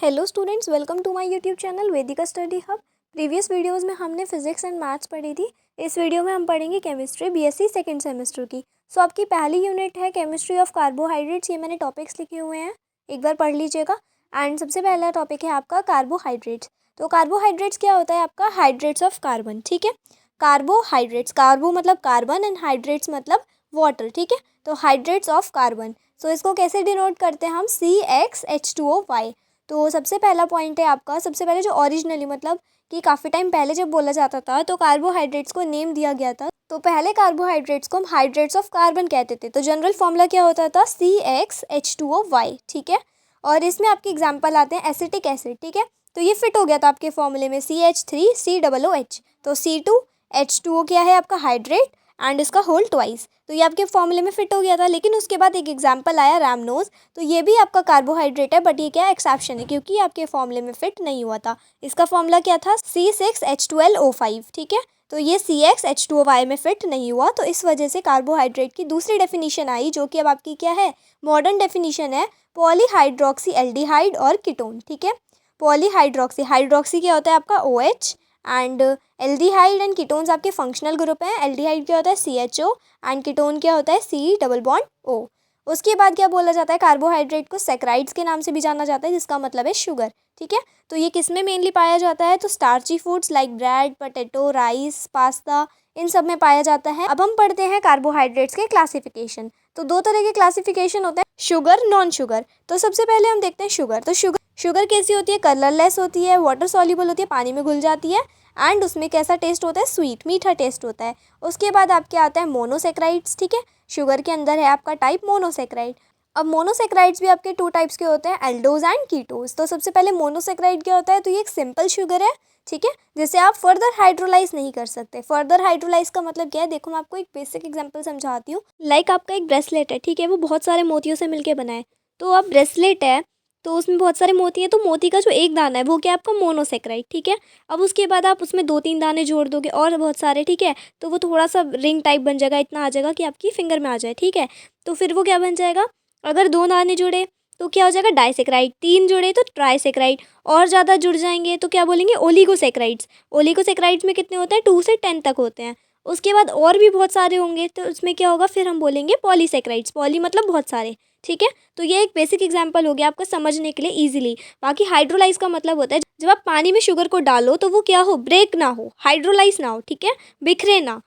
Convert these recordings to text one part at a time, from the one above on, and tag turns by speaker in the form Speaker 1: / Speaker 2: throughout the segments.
Speaker 1: Hello students, welcome to my YouTube channel Vedika study hub. Previous videos में हमने physics and maths पढ़ी थी। इस वीडियो में हम पढ़ेंगे केमिस्ट्री बीएससी सेकंड सेमेस्टर की। सो आपकी पहली यूनिट है केमिस्ट्री ऑफ कार्बोहाइड्रेट्स। ये मैंने टॉपिक्स लिखे हुए हैं, एक बार पढ़ लीजिएगा। एंड सबसे पहला टॉपिक है आपका कार्बोहाइड्रेट्स। तो कार्बोहाइड्रेट्स क्या होता है? आपका हाइड्रेट्स ऑफ कार्बन। ठीक है, कार्बोहाइड्रेट्स, कार्बो मतलब कार्बन एंड हाइड्रेट्स मतलब वाटर। ठीक है, तो हाइड्रेट्स ऑफ कार्बन। सो इसको कैसे डिनोट करते हैं हम? CxH2O। तो सबसे पहला पॉइंट है आपका, सबसे पहले जो ओरिजिनली मतलब कि काफ़ी टाइम पहले जब बोला जाता था तो कार्बोहाइड्रेट्स को नेम दिया गया था। तो पहले कार्बोहाइड्रेट्स को हम हाइड्रेट्स ऑफ कार्बन कहते थे। तो जनरल फॉर्मूला क्या होता था? CxH2O। ठीक है, और इसमें आपके एग्जाम्पल आते हैं एसिटिक एसिड। ठीक है, तो ये फिट हो गया था आपके फॉर्मूले में CH3COOH। तो C2H2O क्या है आपका? हाइड्रेट, एंड इसका होल ट्वाइस। तो ये आपके फॉर्मूले में फिट हो गया था। लेकिन उसके बाद एक एग्जाम्पल आया रैमनोज। तो ये भी आपका कार्बोहाइड्रेट है, बट ये क्या एक्सेप्शन है क्योंकि आपके फॉर्मूले में फिट नहीं हुआ था। इसका फॉर्मूला क्या था? C6H12O5। ठीक है, तो ये CxH2O में फिट नहीं हुआ, तो इस वजह से कार्बोहाइड्रेट की दूसरी डेफिनेशन आई, जो कि अब आपकी क्या है? मॉडर्न डेफिनेशन है पॉलीहाइड्रोक्सी एल्डिहाइड और कीटोन। ठीक है, पॉलीहाइड्रोक्सी, हाइड्रोक्सी क्या होता है आपका? OH, and aldehyde and ketones आपके फंक्शनल ग्रुप हैं। एल्डिहाइड क्या होता है? CHO, एंड कीटोन क्या होता है? C double bond O। उसके बाद क्या बोला जाता है? कार्बोहाइड्रेट को सैकराइड्स के नाम से भी जाना जाता है, जिसका मतलब है शुगर। ठीक है, तो ये किस में मेनली पाया जाता है? तो starchy foods like bread, potato, rice, pasta, इन सब में पाया जाता है। अब हम पढ़ते हैं कार्बोहाइड्रेट्स के क्लासिफिकेशन। तो दो तरह के क्लासिफिकेशन होते हैं, शुगर, नॉन शुगर। तो सबसे पहले हम देखते हैं शुगर। तो शुगर कैसी होती है? कलरलेस होती है, वाटर सॉल्युबल होती है, पानी में घुल जाती है, एंड उसमें कैसा टेस्ट होता है? स्वीट, मीठा टेस्ट होता है। उसके बाद आपके आता है मोनोसेक्राइड्स। ठीक है, शुगर के अंदर है आपका टाइप मोनोसेक्राइड। अब मोनोसेक्राइड्स भी आपके टू टाइप्स के होते हैं, एल्डोज एंड कीटोज। तो सबसे पहले मोनोसेक्राइड क्या होता है? तो ये एक सिंपल शुगर है। ठीक है, जिसे आप फर्दर हाइड्रोलाइज नहीं कर सकते। फर्दर हाइड्रोलाइज का मतलब क्या है? देखो, मैं आपको एक बेसिक एग्जांपल समझाती हूँ। लाइक आपका एक ब्रेसलेट है। ठीक है, वो बहुत सारे मोतियों से मिलके बना है। तो अब ब्रेसलेट है, तो उसमें बहुत सारे मोती हैं, तो मोती का जो एक दाना है वो क्या है आपका? मोनोसेक्राइड। ठीक है, अब उसके बाद आप उसमें 2-3 दाने जोड़ दोगे और बहुत सारे। ठीक है, तो वो थोड़ा सा रिंग टाइप बन जाएगा, इतना आ जाएगा कि आपकी फिंगर में आ जाए। ठीक है, तो फिर वो क्या बन जाएगा? अगर 2 दाने जुड़े तो क्या हो जाएगा? डाइसेक्राइड। 3 जुड़े तो ट्राइसेक्राइड। और ज़्यादा जुड़ जाएंगे तो क्या बोलेंगे? ओलिगोसेक्राइड्स। ओलिगोसेक्राइड्स में कितने होते हैं? 2 से 10 तक होते हैं। उसके बाद और भी बहुत सारे होंगे, तो उसमें क्या होगा? फिर हम बोलेंगे पॉलीसेक्राइड्स। पॉली मतलब बहुत सारे। ठीक है, तो ये एक बेसिक एग्जांपल हो गया आपका समझने के लिए इजीली। बाकी हाइड्रोलाइज का मतलब होता है जब आप पानी में शुगर को डालो तो वो क्या हो? ब्रेक ना हो, हाइड्रोलाइज ना हो। ठीक है, बिखरे ना,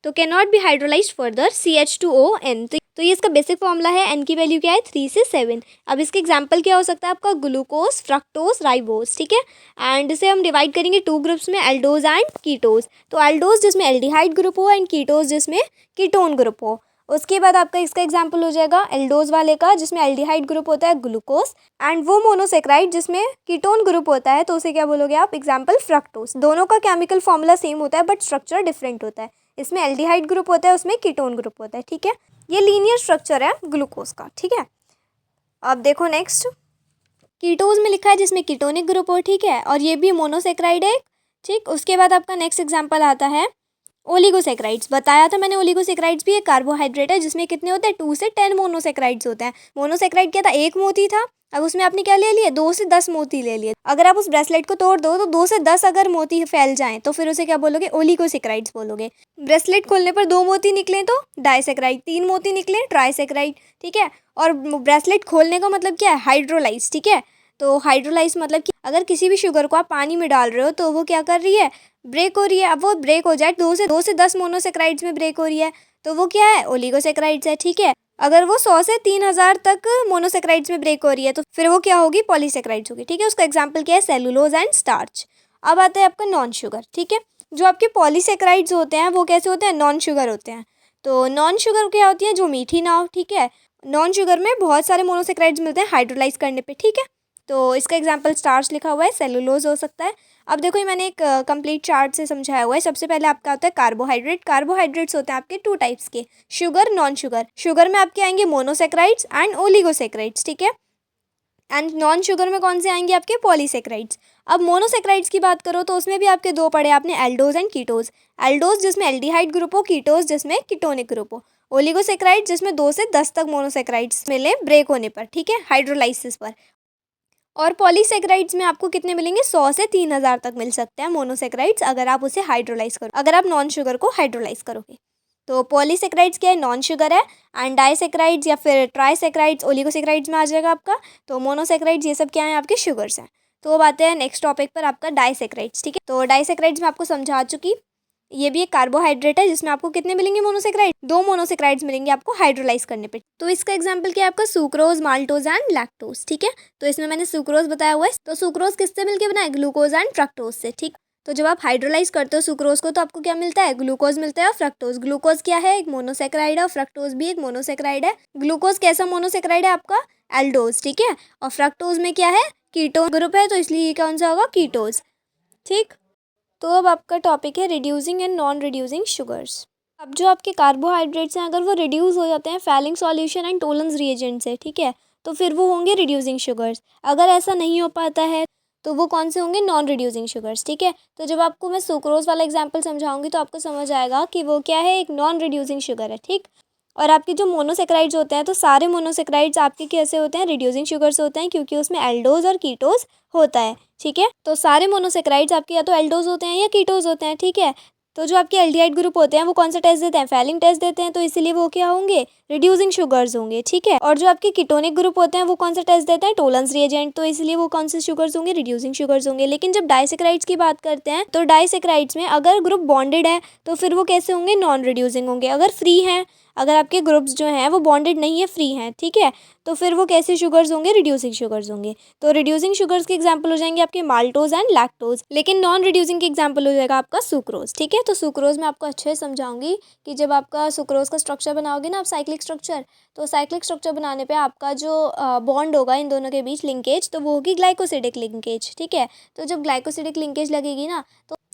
Speaker 1: तो can not be hydrolyse further. CH2ON। तो ये इसका बेसिक फॉर्मूला है। एन की वैल्यू क्या है? 3 से 7। अब इसके एग्जाम्पल क्या हो सकता है आपका? Glucose, fructose, ribose. ठीक है, एंड इसे हम डिवाइड करेंगे 2 ग्रुप्स में, एल्डोज एंड कीटोज। तो एल्डोज जिसमें एल्डिहाइड ग्रुप हो, एंड कीटोज जिसमें कीटोन ग्रुप हो। उसके बाद आपका इसका एग्जाम्पल हो जाएगा एल्डोज वाले का, जिसमें एल्डिहाइड ग्रुप होता है ग्लूकोज, एंड वो मोनोसेक्राइड जिसमें कीटोन ग्रुप होता है, तो उसे क्या बोलोगे आप? Example fructose. दोनों का केमिकल फॉर्मूला सेम होता है, बट स्ट्रक्चर डिफरेंट होता है। इसमें एल्डिहाइड ग्रुप होता है, उसमें कीटोन ग्रुप होता है। ठीक है, ये लीनियर स्ट्रक्चर है ग्लूकोज का। ठीक है, अब देखो नेक्स्ट, कीटोज में लिखा है जिसमें कीटोनिक ग्रुप हो। ठीक है, और ये भी मोनोसेक्राइड है। ठीक, उसके बाद आपका नेक्स्ट एग्जाम्पल आता है ओलिगोसेक्राइड्स। बताया था मैंने, ओलिगोसेक्राइड्स भी एक कार्बोहाइड्रेट है जिसमें कितने होते हैं? 2 से 10 मोनोसेक्राइड्स होते हैं। मोनोसेक्राइड क्या था? एक मोती था। अब उसमें आपने क्या ले लिए? 2 से 10 मोती ले लिए। अगर आप उस ब्रेसलेट को तोड़ दो तो 2 से 10 अगर मोती फैल जाएं तो फिर उसे क्या बोलोगे? ओलिगोसेक्राइड्स बोलोगे। ब्रेसलेट खोलने पर 2 मोती निकले तो डाइसेक्राइड, 3 मोती निकले ट्राइसेक्राइड। ठीक है, और ब्रेसलेट खोलने का मतलब क्या है? हाइड्रोलाइज। ठीक है, तो हाइड्रोलाइज मतलब कि अगर किसी भी शुगर को आप पानी में डाल रहे हो तो वो क्या कर रही है? ब्रेक हो रही है। अब वो ब्रेक हो जाए, 2 से 10 मोनोसेक्राइड्स में ब्रेक हो रही है, तो वो क्या है? ओलिगोसेक्राइड्स है। ठीक है, अगर वो 100 से 3000 तक मोनोसेक्राइड्स में ब्रेक हो रही है तो फिर वो क्या होगी? पॉलीसेक्राइड्स होगी। ठीक है, उसका एग्जाम्पल क्या है? Cellulose and starch. अब आता है आपका नॉन शुगर। ठीक है, जो आपके पॉलीसेक्राइड्स होते हैं वो कैसे होते हैं? नॉन शुगर होते हैं। तो नॉन शुगर क्या होती है? जो मीठी ना हो। ठीक है, नॉन शुगर में बहुत सारे मोनोसेक्राइड्स मिलते हैं हाइड्रोलाइज करने पे। ठीक है, तो इसका एग्जाम्पल स्टार्च लिखा हुआ है, सेलुलोज हो सकता है। अब देखो, ये मैंने एक कंप्लीट चार्ट से समझाया हुआ है। सबसे पहले आपका होता है कार्बोहाइड्रेट। कार्बोहाइड्रेट्स होते हैं आपके 2 टाइप्स के, शुगर, नॉन शुगर। शुगर में आपके आएंगे मोनोसेक्राइड्स एंड ओलिगोसेक्राइड्स। ठीक है, एंड नॉन शुगर में कौन से आएंगे? आपके पॉलीसेक्राइड्स। अब मोनोसेक्राइड्स की बात करो तो उसमें भी आपके 2 पढ़े आपने, एल्डोज एंड कीटोज। एल्डोज जिसमें एल्डिहाइड ग्रुप हो, कीटोज जिसमें कीटोनिक ग्रुप हो। ओलिगोसेक्राइड जिसमें 2 से 10 तक मोनोसेक्राइड्स मिले ब्रेक होने पर। ठीक है, हाइड्रोलाइसिस पर। और पॉलीसेकेराइड्स में आपको कितने मिलेंगे, 100 से 3000 तक मिल सकते हैं मोनोसेकेराइड्स, अगर आप उसे हाइड्रोलाइज करो, अगर आप नॉन शुगर को हाइड्रोलाइज करोगे। तो पॉलीसेकेराइड्स क्या है, नॉन शुगर है। एंड डाइसेकेराइड्स या फिर ट्राइसेकेराइड्स ओलिगोसेकेराइड्स में आ जाएगा आपका। तो मोनोसेकेराइड्स ये सब क्या है, आपके शुगर्स हैं। तो अब आते हैं नेक्स्ट टॉपिक पर, आपका डाइसेकेराइड्स। ठीक है, तो डाइसेकेराइड्स में आपको समझा चुकी, ये भी एक कार्बोहाइड्रेट है जिसमें आपको कितने मिलेंगे मोनोसेकेराइड, 2 मोनोसेकेराइड्स मिलेंगे आपको हाइड्रोलाइज करने पे। तो इसका एग्जांपल क्या है आपका, सुक्रोज, माल्टोज एंड लैक्टोज। ठीक है, तो इसमें मैंने सुक्रोज बताया हुआ है। तो सुक्रोज किससे मिलके बना है, ग्लूकोज एंड फ्रक्टोज से। ठीक, तो जब आप हाइड्रोलाइज करते हो सुक्रोज को तो आपको क्या मिलता है, ग्लूकोज मिलता है और फ्रक्टोज। ग्लूकोज क्या है, एक मोनोसेकेराइड है और फ्रक्टोज भी एक मोनोसेकेराइड है। ग्लूकोज कैसा मोनोसेकेराइड है आपका, एल्डोज। ठीक है, और फ्रक्टोज में क्या है, कीटोन ग्रुप है, तो इसलिए ये कौन सा होगा, कीटोज। ठीक, तो अब आपका टॉपिक है reducing and non reducing sugars. अब जो आपके कार्बोहाइड्रेट्स हैं अगर वो रिड्यूस हो जाते हैं Fehling solution and Tollens reagent से, ठीक है, तो फिर वो होंगे रिड्यूसिंग शुगर्स। अगर ऐसा नहीं हो पाता है तो वो कौन से होंगे, नॉन रिड्यूसिंग शुगर्स। ठीक है, तो जब आपको मैं सुक्रोज वाला एग्जांपल समझाऊंगी तो आपको समझ आएगा कि वो क्या है, एक नॉन रिड्यूसिंग शुगर है। ठीक, और आपके जो मोनोसेक्राइड्स होते हैं तो सारे मोनोसेक्राइड्स आपके कैसे होते हैं, रिड्यूसिंग शुगर्स होते हैं, क्योंकि उसमें एल्डोज और कीटोज होता है। ठीक है, तो सारे मोनोसेक्राइड्स आपके या तो एल्डोज होते हैं या कीटोज होते हैं। ठीक है, तो जो आपके एल्डिहाइड ग्रुप होते हैं वो कौन सा टेस्ट देते हैं, फैलिंग टेस्ट देते हैं, तो इसीलिए वो क्या होंगे, रिड्यूसिंग शुगर्स होंगे। ठीक है, और जो आपके कीटोनिक ग्रुप होते हैं वो कौन सा टेस्ट देते हैं, टोलेंस रिएजेंट, तो इसलिए वो कौन से शुगर्स होंगे, रिड्यूसिंग शुगर्स होंगे। लेकिन जब डाइसेक्राइड्स की बात करते हैं तो डाइसेक्राइड्स में अगर ग्रुप बॉन्डेड है तो फिर वो कैसे होंगे, नॉन रिड्यूसिंग होंगे। अगर फ्री हैं, अगर आपके ग्रुप्स जो हैं वो बॉन्डेड नहीं है, फ्री हैं, ठीक है, तो फिर वो कैसे शुगर्स होंगे, रिड्यूसिंग शुगर्स होंगे। तो रिड्यूसिंग शुगर्स के एग्जांपल हो जाएंगे आपके माल्टोज एंड लैक्टोज। लेकिन नॉन रिड्यूसिंग के एग्जांपल हो जाएगा आपका सुक्रोज। ठीक है, तो सुक्रोज में आपको अच्छे से समझाऊंगी कि जब आपका सुक्रोज का स्ट्रक्चर बनाओगे ना आप, साइक्लिक स्ट्रक्चर, तो साइक्लिक स्ट्रक्चर बनाने पे आपका जो बॉन्ड होगा इन दोनों के बीच लिंकेज, तो वो होगी ग्लाइकोसिडिक लिंकेज। ठीक है, तो जब ग्लाइकोसिडिक लिंकेज लगेगी ना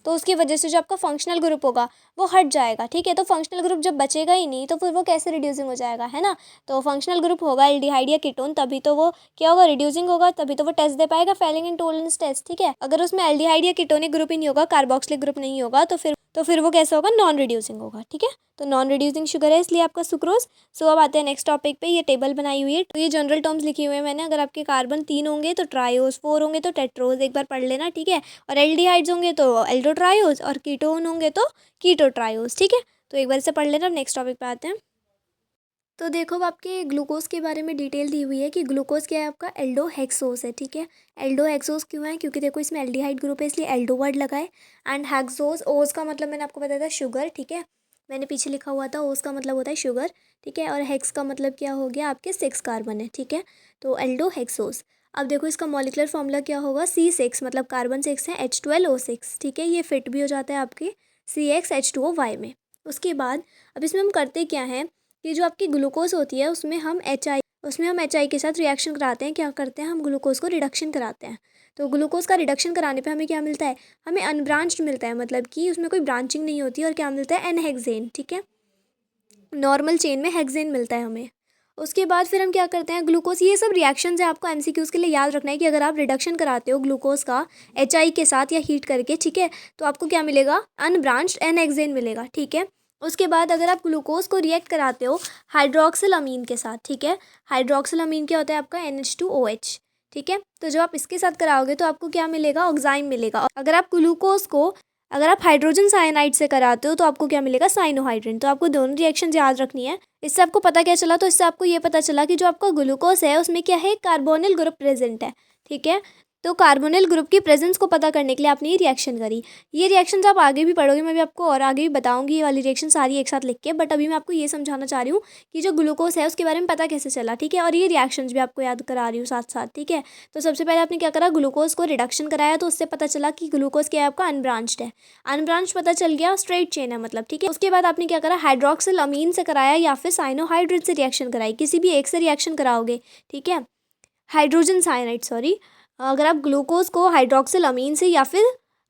Speaker 1: तो उसकी वजह से जो आपका फंक्शनल ग्रुप होगा वो हट जाएगा। ठीक है, तो फंक्शनल ग्रुप जब बचेगा ही नहीं तो फिर वो कैसे रिड्यूसिंग हो जाएगा, है ना। तो फंक्शनल ग्रुप होगा एल्डिहाइड या कीटोन, तभी तो वो क्या होगा, रिड्यूसिंग होगा, तभी तो वो टेस्ट दे पाएगा, फैलिंग एंड टोलेंस टेस्ट। ठीक है, अगर उसमें एल्डिहाइड या कीटोनिक ग्रुप ही नहीं होगा, कार्बोक्सिलिक ग्रुप नहीं होगा, तो फिर वो कैसा होगा, नॉन रिड्यूसिंग होगा। ठीक है, तो नॉन रिड्यूसिंग शुगर है इसलिए आपका सुक्रोज। सो अब आते हैं नेक्स्ट टॉपिक पे। ये टेबल बनाई हुई है, तो ये जनरल टर्म्स लिखे हुए हैं मैंने। अगर आपके कार्बन 3 होंगे तो ट्रायोज, 4 होंगे तो टेट्रोज, एक बार पढ़ लेना। ठीक है, और एल्डिहाइड्स होंगे तो एल्डोट्रायोज और कीटोन होंगे तो कीटोट्रायोज। ठीक है, तो एक बार से पढ़ लेना। अब नेक्स्ट टॉपिक पे आते हैं। तो देखो अब आपके ग्लूकोज के बारे में डिटेल दी हुई है कि ग्लूकोज क्या है आपका, एल्डोहेक्सोस है। ठीक है, एल्डोहेक्सोस क्यों है, क्योंकि देखो इसमें एल्डिहाइड ग्रुप है इसलिए एल्डो वर्ड लगा है। एंड हेक्सोस, ओस का मतलब मैंने आपको बताया था शुगर। ठीक है, मैंने पीछे लिखा हुआ था, ओस का मतलब होता है शुगर। ठीक है, और हेक्स का मतलब क्या हो गया, आपके 6 कार्बन है। ठीक है, तो एल्डोहेक्सोस। अब देखो इसका मॉलिक्यूलर फॉर्मूला क्या होगा, C6, मतलब कार्बन 6 है, H12O6। ठीक है, ये फिट भी हो जाता है आपके CxH2O में। उसके बाद अब इसमें हम करते क्या हैं कि जो आपकी ग्लूकोज होती है उसमें हम एच आई के साथ रिएक्शन कराते हैं। क्या करते हैं, हम ग्लूकोज को रिडक्शन कराते हैं। तो ग्लूकोज का रिडक्शन कराने पे हमें क्या मिलता है, हमें अनब्रांच्ड मिलता है, मतलब कि उसमें कोई ब्रांचिंग नहीं होती। और क्या मिलता है, एन हेक्सेन। ठीक है, नॉर्मल चेन में हेक्सेन मिलता है हमें। उसके बाद फिर हम क्या करते हैं, ग्लूकोज, ये सब रिएक्शंस है, आपको एमसीक्यूज़ के लिए याद रखना है कि अगर आप रिडक्शन कराते हो ग्लूकोज का HI के साथ या हीट करके, ठीक है, तो आपको क्या मिलेगा, अनब्रांच्ड एन हेक्सेन मिलेगा। ठीक है, उसके बाद अगर आप ग्लूकोज को रिएक्ट कराते हो हाइड्रोक्सिल अमीन के साथ, ठीक है, हाइड्रोक्सिल अमीन क्या होता है आपका, NH2OH। ठीक है, तो जब आप इसके साथ कराओगे तो आपको क्या मिलेगा, ऑक्साइम मिलेगा। अगर आप ग्लूकोज को अगर आप हाइड्रोजन साइनाइड से कराते हो तो आपको क्या मिलेगा, साइनोहाइड्रिन। तो आपको दोनों रिएक्शन याद रखनी है। इससे आपको पता क्या चला, तो इससे आपको ये पता चला कि जो आपका ग्लूकोज है उसमें क्या है, कार्बोनिल ग्रुप प्रेजेंट है। ठीक है, तो कार्बोनिल ग्रुप की प्रेजेंस को पता करने के लिए आपने ये रिएक्शन करी। ये रिएक्शंस आप आगे भी पढ़ोगे, मैं भी आपको और आगे भी बताऊंगी ये वाली रिएक्शन सारी एक साथ लिख के। बट अभी मैं आपको ये समझाना चाह रही हूँ कि जो ग्लूकोज है उसके बारे में पता कैसे चला। ठीक है, और ये रिएक्शंस भी आपको याद करा रही हूँ साथ साथ। ठीक है, तो सबसे पहले आपने क्या करा, ग्लूकोज को रिडक्शन कराया, तो उससे पता चला कि ग्लूकोज क्या है आपका, अनब्रांच्ड है। अनब्रांच्ड पता चल गया, स्ट्रेट चेन है मतलब। ठीक है, उसके बाद आपने क्या करा, हाइड्रोक्सिल अमीन से कराया या फिर साइनोहाइड्रिन से रिएक्शन कराई, किसी भी एक से रिएक्शन कराओगे। ठीक है, हाइड्रोजन साइनाइड, सॉरी, अगर आप ग्लूकोज को हाइड्रोक्सिल अमीन से या फिर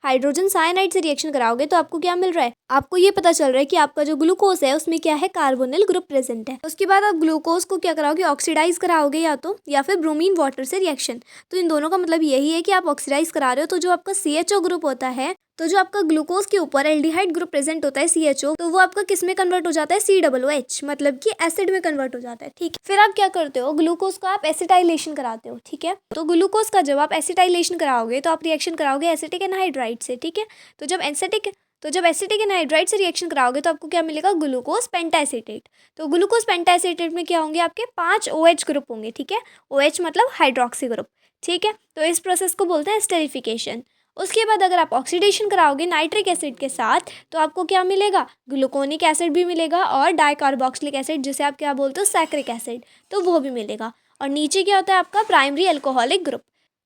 Speaker 1: हाइड्रोजन साइनाइड से रिएक्शन कराओगे तो आपको क्या मिल रहा है, आपको ये पता चल रहा है कि आपका जो ग्लूकोज है उसमें क्या है, कार्बोनिल ग्रुप प्रेजेंट है। उसके बाद आप ग्लूकोज को क्या कराओगे, ऑक्सीडाइज कराओगे या फिर ब्रोमीन वाटर से रिएक्शन। तो इन दोनों का मतलब यही है कि आप ऑक्सीडाइज करा रहे हो, तो जो आपका CHO ग्रुप होता है, तो जो आपका ग्लूकोज के ऊपर एल्डिहाइड ग्रुप प्रेजेंट होता है CHO, तो वो आपका किस में कन्वर्ट हो जाता है, COOH, मतलब कि एसिड में कन्वर्ट हो जाता है। ठीक है, फिर आप क्या करते हो, ग्लूकोज को आप एसिटाइलेशन कराते हो। ठीक है, तो ग्लूकोज का जब आप एसिटाइलेशन कराओगे तो आप रिएक्शन कराओगे एसिटिक एनहाइड्राइड से। ठीक है, तो जब एसिटिक एनहाइड्राइड से रिएक्शन कराओगे तो आपको क्या मिलेगा, ग्लूकोज पेंटाएसिटेट। तो ग्लूकोज पेंटाएसिटेट में क्या होंगे, आपके 5 OH ग्रुप होंगे। ठीक है, OH मतलब हाइड्रोक्सी ग्रुप। ठीक है, तो इस प्रोसेस को बोलते हैं एस्टेरिफिकेशन। उसके बाद अगर आप ऑक्सीडेशन कराओगे नाइट्रिक एसिड के साथ तो आपको क्या मिलेगा, ग्लूकोनिक एसिड भी मिलेगा और डाइकार्बोक्सिलिक एसिड, जिसे आप क्या बोलते हो, सैक्रिक एसिड, तो वो भी मिलेगा। और नीचे क्या होता है आपका, प्राइमरी अल्कोहलिक ग्रुप।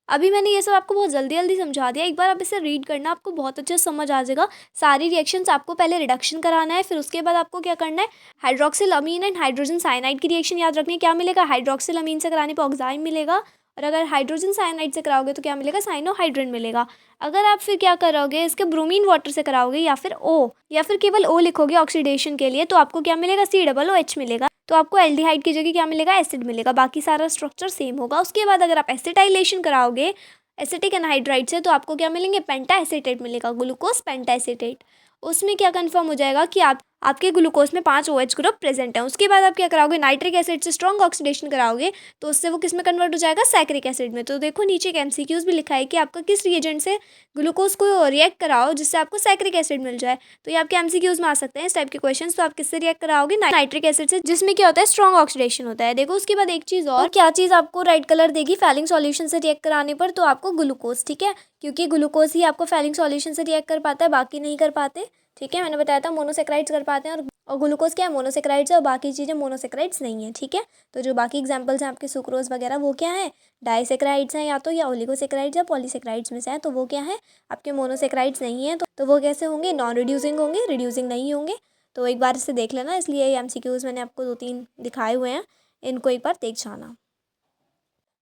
Speaker 1: अभी मैंने ये सब आपको बहुत जल्दी जल्दी समझा दिया, एक बार आप इसे रीड करना, आपको बहुत अच्छे से समझ आ जाएगा। सारी रिएक्शंस आपको पहले रिडक्शन कराना है, फिर उसके बाद आपको क्या करना है, hydroxyl amine and hydrogen cyanide की रिएक्शन याद रखनी है। क्या मिलेगा, हाइड्रोक्सिल अमीन से कराने पर ऑक्साइड मिलेगा, और अगर हाइड्रोजन साइनाइड से कराओगे तो क्या मिलेगा, साइनोहाइड्रिन मिलेगा। अगर आप फिर क्या करोगे, इसके ब्रोमीन वाटर से कराओगे या फिर केवल O लिखोगे ऑक्सीडेशन के लिए, तो आपको क्या मिलेगा, COOH मिलेगा। तो आपको एल्डिहाइड की जगह क्या मिलेगा, एसिड मिलेगा। बाकी सारा स्ट्रक्चर सेम होगा। उसके बाद अगर आप एसिटाइलेशन कराओगे एसिटिक एनहाइड्राइड से तो आपको क्या मिलेंगे, पेंटाएसिटेट मिलेगा, ग्लूकोज पेंटाएसिटेट। उसमें क्या कंफर्म हो जाएगा कि आपके ग्लूकोज में 5 OH ग्रुप प्रेजेंट है। उसके बाद आप क्या कराओगे, नाइट्रिक एसिड से स्ट्रॉन्ग ऑक्सीडेशन कराओगे तो उससे वो किस में कन्वर्ट हो जाएगा, सैक्रिक एसिड में। तो देखो नीचे एक MCQs भी लिखा है कि आपका किस रिएजेंट से ग्लूकोज को रिएक्ट कराओ जिससे आपको सैक्रिक एसिड मिल जाए। तो ये आपके MCQs में आ सकते हैं इस टाइप के क्वेश्चन। तो आप किससे रिएक्ट कराओगे, नाइट्रिक एसिड से, जिसमें क्या होता है, स्ट्रॉन्ग ऑक्सीडेशन होता है। देखो उसके बाद एक चीज़ और, क्या चीज़ आपको रेड कलर देगी, फैलिंग सॉल्यूशन से रिएक्ट कराने पर, तो आपको ग्लूकोज। ठीक है, क्योंकि ग्लूकोज ही आपको फैलिंग सॉल्यूशन से रिएक्ट कर पाता है, बाकी नहीं कर पाते। ठीक है, मैंने बताया था मोनोसेक्राइड्स कर पाते हैं, और ग्लूकोज क्या है, मोनोसेक्राइड्स है, और बाकी चीज़ें मोनोसेक्राइड्स नहीं है। ठीक है, तो जो बाकी एग्जांपल्स हैं आपके सुक्रोज वगैरह, वो क्या है, डाइसेक्राइड्स हैं, या ओलिगोसेक्राइड्स या पॉलीसेक्राइड्स में से है, तो वो क्या है, आपके मोनोसेक्राइड्स नहीं है। तो वो कैसे होंगे, नॉन रिड्यूसिंग होंगे, रिड्यूसिंग नहीं होंगे। तो एक बार इसे देख लेना, इसलिए MCQs मैंने आपको 2-3 दिखाए हुए हैं, इनको एक बार देख जाना।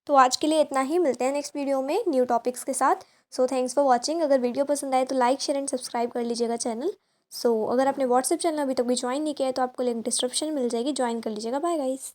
Speaker 1: तो आज के लिए इतना ही, मिलते हैं नेक्स्ट वीडियो में न्यू टॉपिक्स के साथ। So thanks for watching. अगर वीडियो पसंद आए तो लाइक, शेयर एंड सब्सक्राइब कर लीजिएगा चैनल। अगर आपने व्हाट्सएप चैनल अभी तक भी ज्वाइन नहीं किया है तो आपको लिंक डिस्क्रिप्शन में मिल जाएगी, ज्वाइन कर लीजिएगा। Bye guys.